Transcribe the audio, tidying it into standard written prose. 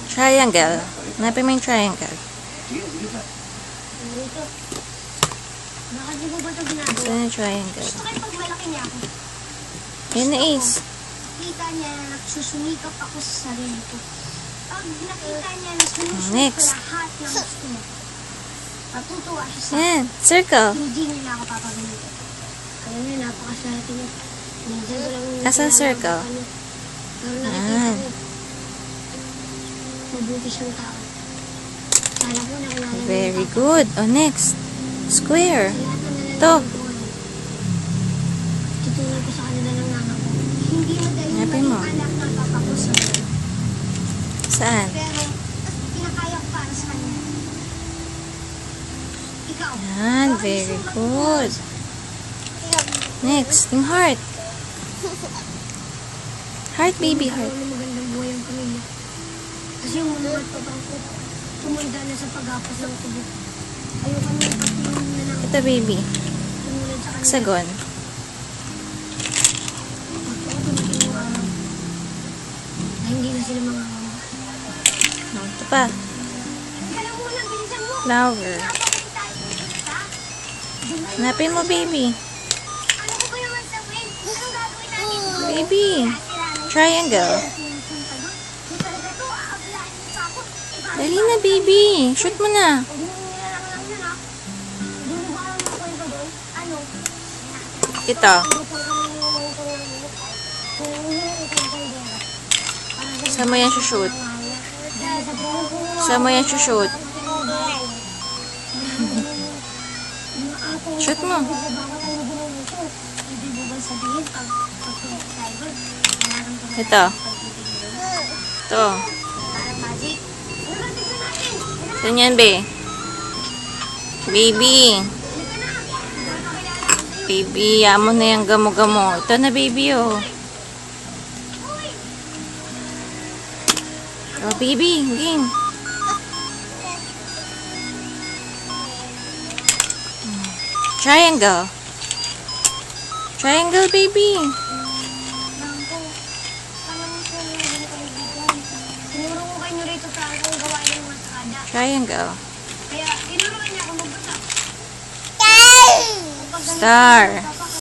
Triangle. Hanapin mo yung triangle. Dito. Bakit di mo ba ito ginagawa? Saan yung triangle? Gusto kayo pag malaki niya ako. Yun na Ace. Kita niya na nagsusumikap ako sa sarili ko. Pag nakita niya na sinusumikap Next. ko lahat ng gusto mo. Matutuwa siya sa Yan. Circle. hindi nila ako papagalitan. Alam niya, napakaswerte niya. Minsan ko lang Asan circle? Pero nakikita Yan. ko, mabuti siyang tao. Sana po nakilala niya. Very good. Oh, next. Square. To. Tutunan ko sa kanila ng nana ko. Hindi madali Hanapin mo. maging anak ng papa ko sa Saan? pero, pinakaya ko para sa kanya. Ikaw. Yan. Very good. Next. Yung heart. Heart, baby heart. Ano magandang buhay ang pamilya. Kasi yung mga pagpapang ko, tumanda na sa pag-apas ng tubo. Ayoko nyo pati yung nanang Ito, baby. tumulad sa kanila. Hexagon. Ako tumating yung araw. Na hindi na sila mga awa. Ito pa. Kala mo lang, bilisan mo! Flower. Napakita tayo. Ha? Hanapin mo, baby. Ano ko ba naman sa win? Anong gagawin natin doon? Baby. Triangle. Pupunta doon? Di talaga to, aablaan mo pa ako. Dali na, baby. Shoot mo na. Huwag mo nilalang lang yun, ha? Di mo ba alam mo kwento doon? Ano? Ito. Saan mo yan shoot? Saan mo yan shoot? Shoot mo. Ito. Ito. Saan yan, be? Baby. Baby, amo na yung gamo-gamo. Ito na, baby, oh. Oh, baby, game. Triangle. Triangle, baby. Tinuro ko kayo rito sa akong gawain ng mga sakada. Triangle. Kaya tinuruan niya ako magbasa. Star.